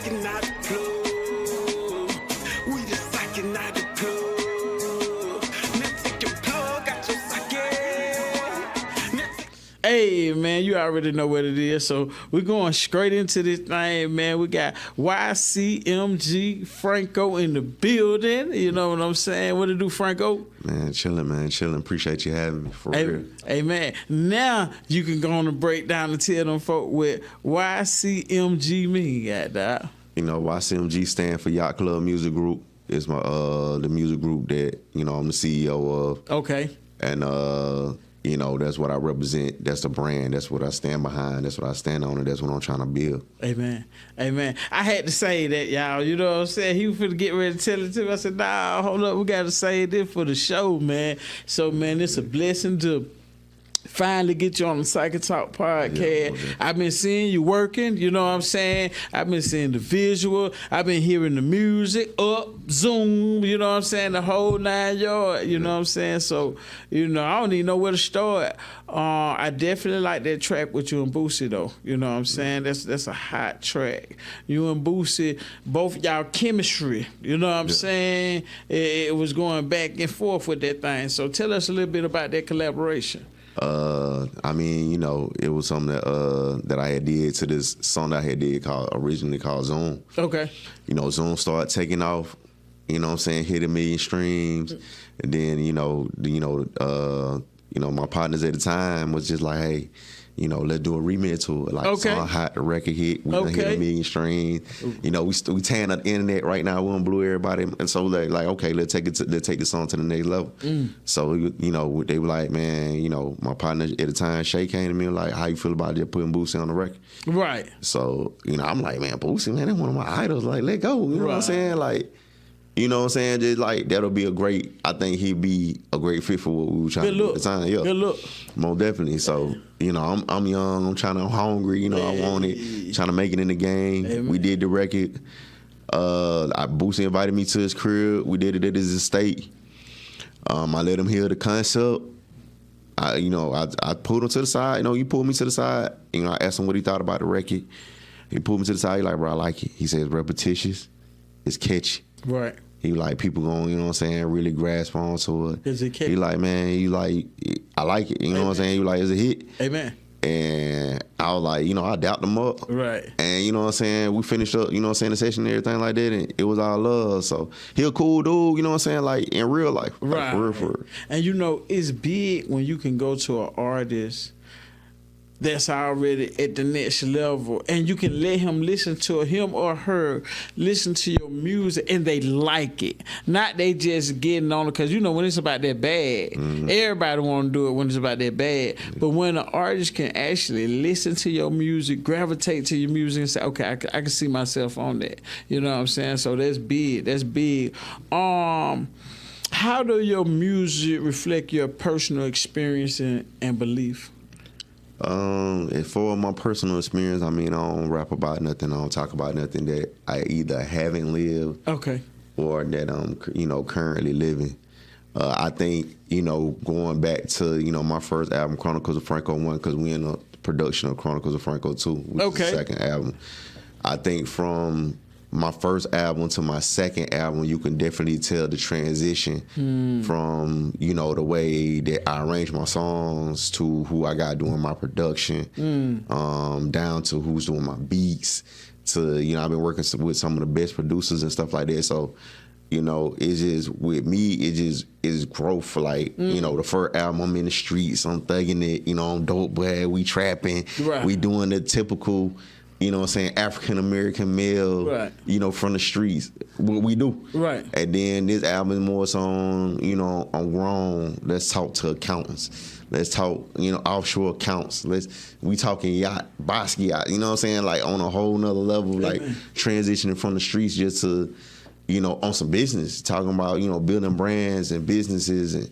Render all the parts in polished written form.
socking out the plug. We just socking out the plug. Now take your plug out your socket. Hey, man, you already know what it is. So we're going straight into this thing, man. We got YCMG, Franko in the building. You know what I'm saying? What to do, Franko? Man, chilling. Appreciate you having me, for real. Hey, man, now you can go on and break down and tell them folk what YCMG mean, goddamn. You know, YCMG stand for Yacht Club Music Group. It's my the music group that, you know, I'm the CEO of. Okay. And you know, that's what I represent. That's the brand. That's what I stand behind. That's what I stand on, and that's what I'm trying to build. Amen. I had to say that, y'all. You know what I'm saying? He was finna get ready to tell it to me. I said, nah, hold up. We got to say this for the show, man. So, man, it's a blessing to finally get you on the SocketTalk podcast. Yeah, I've been seeing you working, you know what I'm saying? I've been seeing the visual. I've been hearing the music up, Zoom, you know what I'm saying? The whole 9 yards, you know what I'm saying? So, you know, I don't even know where to start. I definitely like that track with you and Boosie, though. You know what I'm saying? That's a hot track. You and Boosie, both y'all chemistry, you know what I'm saying? It was going back and forth with that thing. So tell us a little bit about that collaboration. I mean, you know, it was something that I had did to this song that I had did originally called Zoom. Okay. You know, Zoom started taking off, you know what I'm saying, hit 1 million streams. And then, you know, my partners at the time was just like, hey, you know, let's do a remix to it. Like, song hot, the record hit, we done hit 1 million streams. You know, we tearing up the internet right now. We done blew everybody, and so like, okay, let's take the song to the next level. So, you know, they were like, man, you know, my partner at the time, Shay, came to me and like, how you feel about just putting Boosie on the record? Right. So, you know, I'm like, man, Boosie, man, that's one of my idols. Like, let go. You know what I'm saying? Like, you know what I'm saying? Just like, that'll be I think he'd be a great fit for what we were trying to do at the time. Yeah. Good look. Most definitely. So, you know, I'm young, I'm hungry, you know, I want it, trying to make it in the game. Amen. We did the record. Boosie invited me to his crib. We did it at his estate. I let him hear the concept. I pulled him to the side. You know, he pulled me to the side. You know, I asked him what he thought about the record. He pulled me to the side. He like, bro, I like it. He said it's repetitious. It's catchy. Right. He like people going, you know what I'm saying, really grasp onto it. Is it catchy? He like, man, I like it. You know what I'm saying? He like, it's a hit. Amen. And I was like, you know, I dapped him up. Right. And you know what I'm saying? We finished up, you know what I'm saying, the session and everything like that. And it was all love. So he a cool dude, you know what I'm saying, like in real life. Right. Like, for real. And you know, it's big when you can go to an artist that's already at the next level, and you can let him or her listen to your music, and they like it. Not they just getting on it, because you know when it's about that bad, everybody want to do it when it's about that bad. But when an artist can actually listen to your music, gravitate to your music, and say, okay, I can see myself on that. You know what I'm saying? So that's big. That's big. How do your music reflect your personal experience and belief? For my personal experience, I mean, I don't rap about nothing. I don't talk about nothing that I either haven't lived, or that I'm, you know, currently living. I think, you know, going back to, you know, my first album, Chronicles of Franko 1, because we in the production of Chronicles of Franko 2, which is the second album. I think from my first album to my second album, you can definitely tell the transition from, you know, the way that I arrange my songs to who I got doing my production, down to who's doing my beats, to, you know, I've been working with some of the best producers and stuff like that. So, you know, it's just, with me, it just is growth. Like, you know, the first album, I'm in the streets, I'm thugging it, you know, I'm dope, boy, we trapping, we doing the typical, you know what I'm saying, African-American male, you know, from the streets, what we do. Right. And then this album is more so on, you know, I'm grown, let's talk to accountants. Let's talk, you know, offshore accounts. We talking yacht, Basquiat, you know what I'm saying? Like on a whole nother level, like transitioning from the streets just to, you know, on some business, talking about, you know, building brands and businesses and,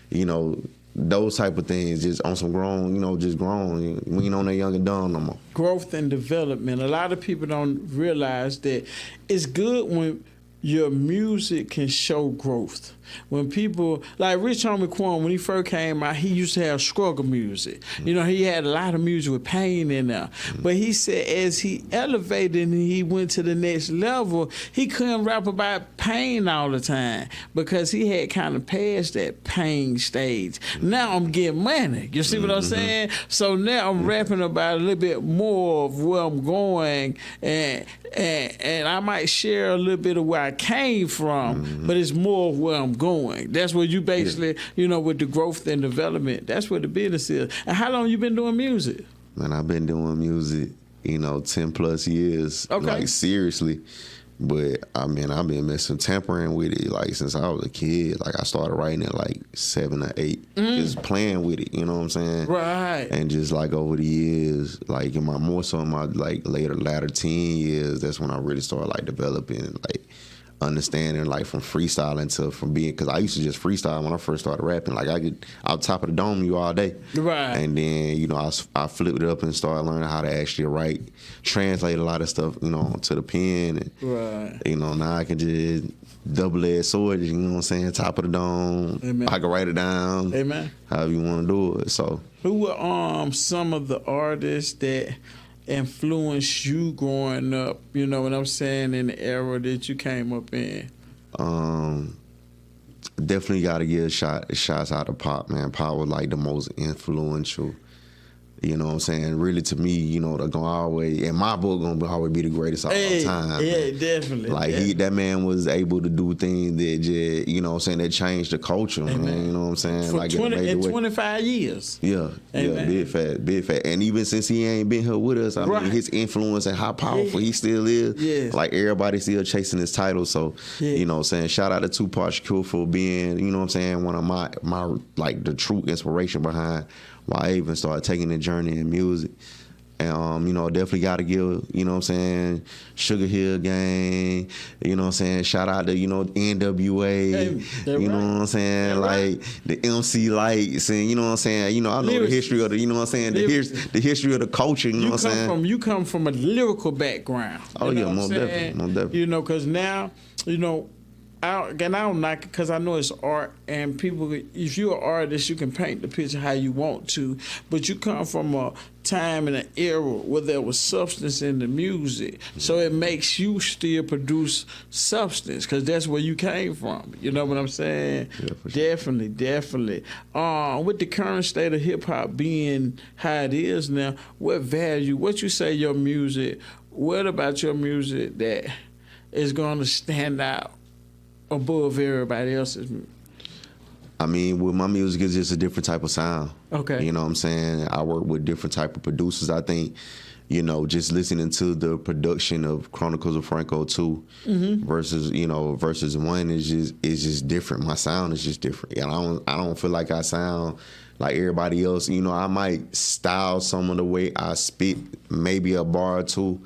you know, those type of things, just on some grown, you know, just grown. We ain't on that young and dumb no more. Growth and development. A lot of people don't realize that it's good when your music can show growth. When people, like Rich Homie Quan, when he first came out, he used to have struggle music. You know, he had a lot of music with pain in there. But he said as he elevated and he went to the next level, he couldn't rap about pain all the time because he had kind of passed that pain stage. Now I'm getting money. You see what I'm saying? So now I'm rapping about a little bit more of where I'm going, and I might share a little bit of where I came from, but it's more of where I'm going. That's where you basically, you know, with the growth and development, that's what the business is. And how long you been doing music? Man, I've been doing music, you know, 10 plus years, like seriously. But I mean, I've been messing, tampering with it like since I was a kid. Like I started writing at like 7 or 8, just playing with it. You know what I'm saying? Right. And just like over the years, like in my more so in my like latter teen years, that's when I really started like developing like understanding like from freestyling to from being, because I used to just freestyle when I first started rapping. Like I get out top of the dome you all day, right? And then you know I flipped it up and started learning how to actually write, translate a lot of stuff, you know, to the pen. And, right. You know, now I can just double-edged sword. You know what I'm saying? Top of the dome. Amen. I can write it down. Amen. However you want to do it. So who were some of the artists that influenced you growing up, you know what I'm saying, in the era that you came up in? Definitely got to give shots out to Pop, man. Pop was like the most influential. You know what I'm saying? Really, to me, you know, they're gonna always, in my book, gonna always be the greatest of all time. Yeah, man. definitely. Like that man was able to do things that just, you know what I'm saying, that changed the culture, man. You know what I'm saying? For like 25 years. Yeah, big fat. And even since he ain't been here with us, I mean, his influence and how powerful he still is. Yes. Like everybody still chasing his title. So, you know what I'm saying? Shout out to Tupac Shakur for being, you know what I'm saying, one of my like the true inspiration behind why I even started taking the journey in music. And, you know, definitely got to give, you know what I'm saying, Sugar Hill Gang, you know what I'm saying, shout out to, you know, NWA, you know what I'm saying, like the MC Lights, and, you know what I'm saying, you know, I know the history of the, you know what I'm saying, the history of the culture, you know what I'm saying. You come from a lyrical background. Oh, yeah, most definitely. You know, because now, you know, I don't knock it because I know it's art, and people, if you're an artist, you can paint the picture how you want to, but you come from a time and an era where there was substance in the music, so it makes you still produce substance because that's where you came from. You know what I'm saying? Yeah, for sure. Definitely. With the current state of hip hop being how it is now, what you say your music, what about your music that is going to stand out above everybody else's? I mean, with my music, it's just a different type of sound. Okay. You know what I'm saying? I work with different type of producers. I think, you know, just listening to the production of Chronicles of Franko 2 versus 1 is just different. My sound is just different. And I don't feel like I sound like everybody else. You know, I might style some of the way I spit, maybe a bar or two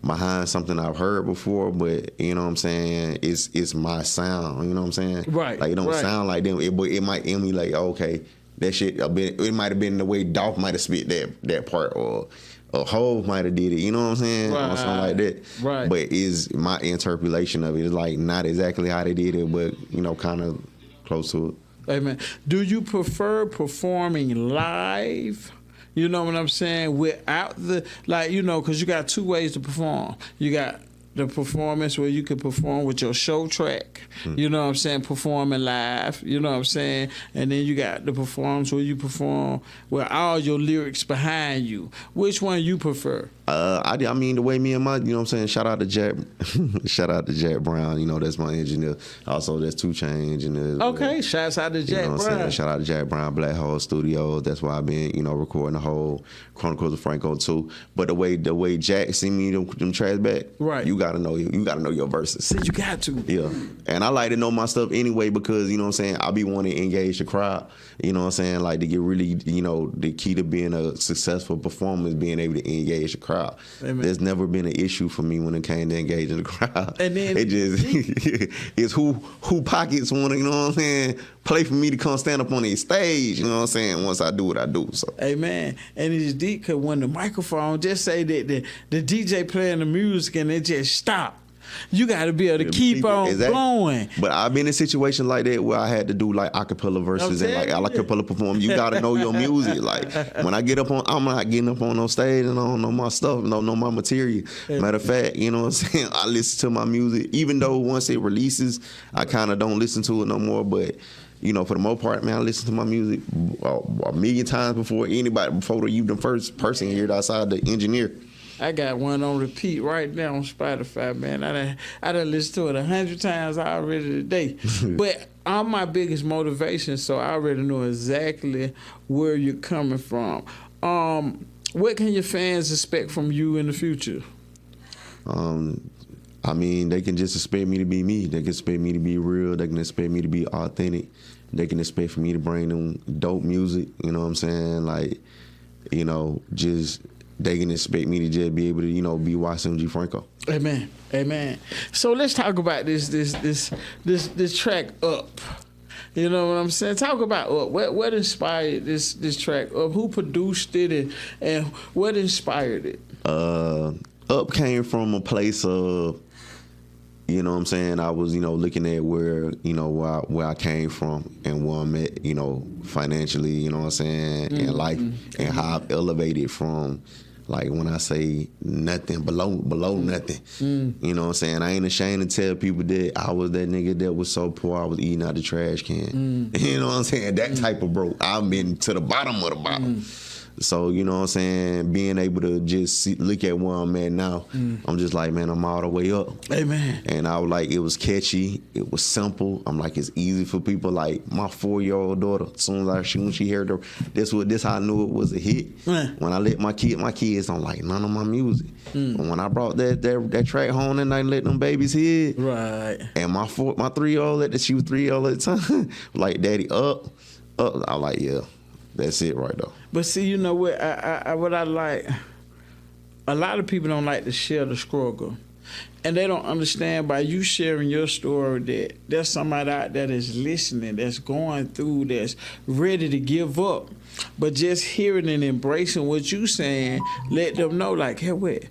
behind something I've heard before, but you know what I'm saying, it's my sound, you know what I'm saying? Right. Like it don't sound like them, but it might emulate, okay, that shit, it might have been the way Dolph might have spit that part, or Hov might have did it, you know what I'm saying? Or something like that. Right. But is my interpretation of it is like not exactly how they did it, but you know, kind of close to it. Amen. Do you prefer performing live? You know what I'm saying? Without the, like, you know, because you got two ways to perform. You got the performance where you can perform with your show track, you know what I'm saying, performing live, you know what I'm saying? And then you got the performance where you perform with all your lyrics behind you. Which one you prefer? I mean, the way me and my, you know what I'm saying, shout out to Jack Brown, you know, that's my engineer. Also, that's 2 Chainz engineers. Okay, shouts out to Jack Brown. Shout out to Jack Brown, Black Hole Studios. That's why I've been, you know, recording the whole Chronicles of Franko 2. But the way Jack send me them tracks back, right? You gotta know your verses. See, you got to. Yeah, and I like to know my stuff anyway because you know what I'm saying, I be wanting to engage the crowd. You know what I'm saying, like to get really, you know, the key to being a successful performer is being able to engage the crowd. Amen. There's never been an issue for me when it came to engaging the crowd. And then it just it's who pockets want to, you know what I'm saying, play for me to come stand up on the stage. You know what I'm saying? Once I do what I do. So. Amen. And it's deep because when the microphone just say that the DJ playing the music and it just stop. You got to be able to keep on going. But I've been in situations like that where I had to do like acapella verses and like acapella perform. You got to know your music. Like when I get up on, I'm not getting up on no stage and I don't know my stuff, know my material. Matter of fact, you know what I'm saying? I listen to my music, even though once it releases, I kind of don't listen to it no more. But you know, for the most part, man, I listen to my music a million times before you the first person here outside the engineer. I got one on repeat right now on Spotify, man. I done listened to it 100 times already today. But I'm my biggest motivation, so I already know exactly where you're coming from. What can your fans expect from you in the future? I mean, they can just expect me to be me. They can expect me to be real. They can expect me to be authentic. They can expect for me to bring them dope music. You know what I'm saying? Like, you know, just they can expect me to just be able to, you know, be YCMG Franko. Amen. Amen. So let's talk about this track Up. You know what I'm saying? Talk about Up. What inspired this track Up? Who produced it and what inspired it? Up came from a place of, you know what I'm saying, I was, you know, looking at where, you know, where I came from and where I'm at, you know, financially, you know what I'm saying, in life, and how I've elevated from, like, when I say nothing, below nothing. You know what I'm saying? I ain't ashamed to tell people that I was that nigga that was so poor I was eating out the trash can. You know what I'm saying? That type of broke. I've been to the bottom of the bottom. So, you know what I'm saying, being able to just look at where I'm at now, I'm just like, man, I'm all the way up. Amen. And I was like, it was catchy, it was simple. I'm like, it's easy for people. Like, my 4-year-old daughter, as soon as when she heard this how I knew it was a hit. When I let my kids don't like none of my music. And when I brought that track home and I let them babies hear it, right. And my 3-year-old, she was 3-year-old at the time, like, Daddy, up. I was like, yeah. That's it right though. But see, you know what? What I like, a lot of people don't like to share the struggle, and they don't understand by you sharing your story that there's somebody out there that's listening, that's going through, that's ready to give up, but just hearing and embracing what you saying, let them know like, hey, what?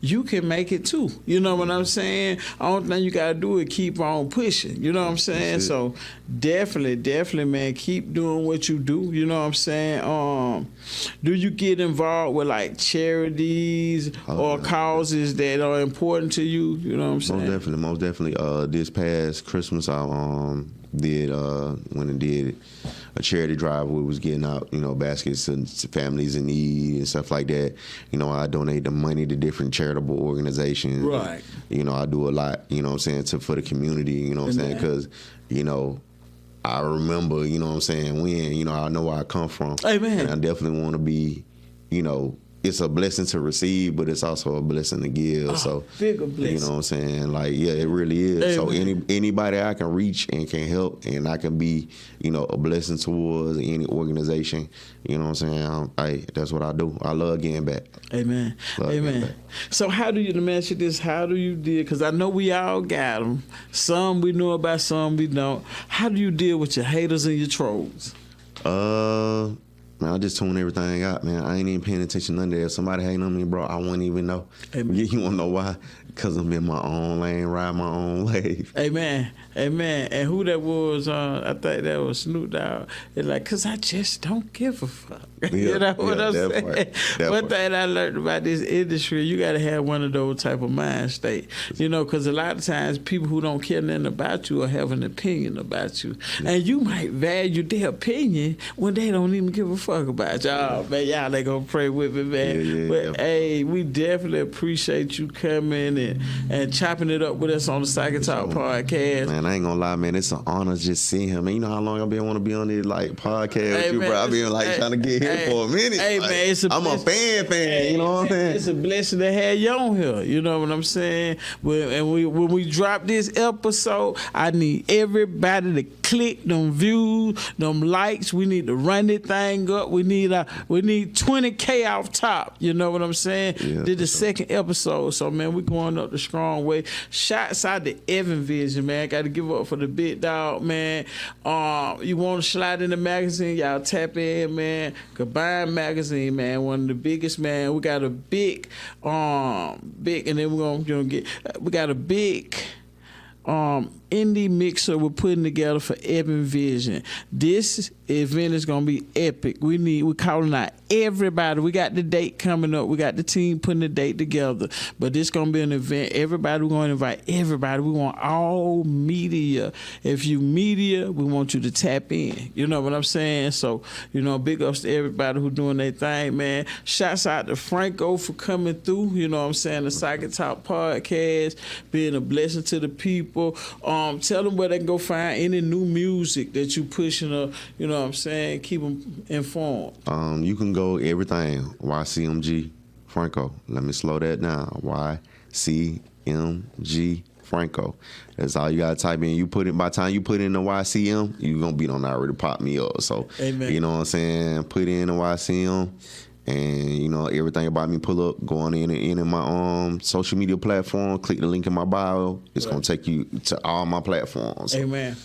You can make it too. You know what I'm saying? Only thing you gotta do is keep on pushing. You know what I'm saying? So definitely, man, keep doing what you do. You know what I'm saying? Do you get involved with like charities or causes that are important to you? You know what I'm saying? Most definitely. This past Christmas, I went and did a charity drive where we was getting out, you know, baskets to families in need and stuff like that. You know, I donate the money to different charitable organizations. Right. You know, I do a lot, you know what I'm saying, for the community, you know what I'm saying, because, you know, I remember, you know what I'm saying, when, you know, I know where I come from. Amen. And I definitely want to be, you know, it's a blessing to receive, but it's also a blessing to give. So, bigger blessing. You know what I'm saying? Like, yeah, it really is. Amen. So anybody I can reach and can help and I can be, you know, a blessing towards any organization, you know what I'm saying? That's what I do. I love getting back. Amen. Amen. So how do you, let me ask you this, how do you deal, because I know we all got them. Some we know about, some we don't. How do you deal with your haters and your trolls? Man, I just tune everything out, man. I ain't even paying attention to none of that. If somebody hating on me, bro, I wouldn't even know. Amen. You want to know why? Because I'm in my own lane, ride my own wave. Amen. Amen. And who that was, I think that was Snoop Dogg. It's like, because I just don't give a fuck. You know what I'm saying? One thing I learned about this industry, you got to have one of those type of mind state. You know, because a lot of times people who don't care nothing about you or have an opinion about you. And you might value their opinion when they don't even give a fuck about you. Oh, man, y'all ain't going to pray with me, man. But, hey, we definitely appreciate you coming and chopping it up with us on the SocketTalk podcast. Man, I ain't gonna lie, man. It's an honor just seeing him. Man, you know how long I've been want to be on this like podcast with you, bro. I've been like trying to get here for a minute. Hey, like, man, I'm a fan. You know what I'm saying? It's a blessing to have you on here. You know what I'm saying? When we drop this episode, I need everybody to click them views, them likes. We need to run this thing up. up. We need 20K off top. You know what I'm saying? Yeah, Did the second episode. So, man, we going up the strong way. Shots out to Evan Vision, man. Got to give up for the big dog, man. You want to slide in the magazine, y'all tap in, man. Combined magazine, man. One of the biggest, man. We got a big, and then we're gonna get. We got a big indie mixer we're putting together for Evan Vision. This event is gonna be epic. We're calling out everybody. We got the date coming up. We got the team putting the date together. But this gonna be an event. Everybody, we're gonna invite everybody. We want all media. If you media, we want you to tap in. You know what I'm saying? So, big ups to everybody who doing their thing, man. Shouts out to Franko for coming through. You know what I'm saying? The SocketTalk podcast, being a blessing to the people. Tell them where they can go find any new music that you pushing up. You know what I'm saying? Keep them informed. You can go everything. YCMG Franko. Let me slow that down. YCMG Franko. That's all you gotta type in. By the time you put in the YCM, you gonna be on already pop me up. So Amen. You know what I'm saying? Put in the YCM. And everything about me, pull up, go on in my social media platform, click the link in my bio. It's gonna take you to all my platforms. Amen.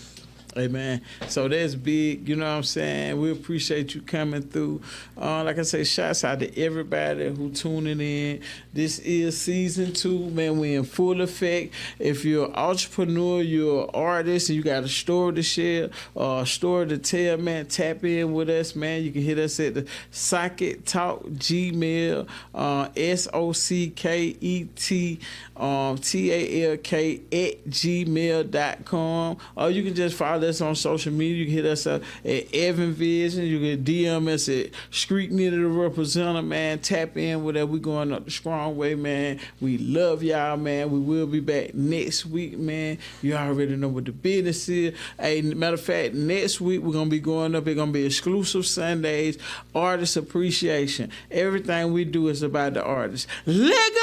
Amen. So that's big, you know what I'm saying? We appreciate you coming through. Like I say, shouts out to everybody who tuning in. This is season 2, man. We in full effect. If you're an entrepreneur, you're an artist, and you got a story to share, a story to tell, man, tap in with us, man. You can hit us at the SocketTalk Gmail, SocketTalk @gmail.com. Or you can just follow us on social media. You can hit us up at Evan Vision. You can DM us at Street Needed a Representative, man. Tap in with that. We going up the strong way, man. We love y'all, man. We will be back next week, man. You already know what the business is. Hey, matter of fact, next week we're gonna be going up. It's gonna be exclusive Sundays, artist appreciation. Everything we do is about the artist. Let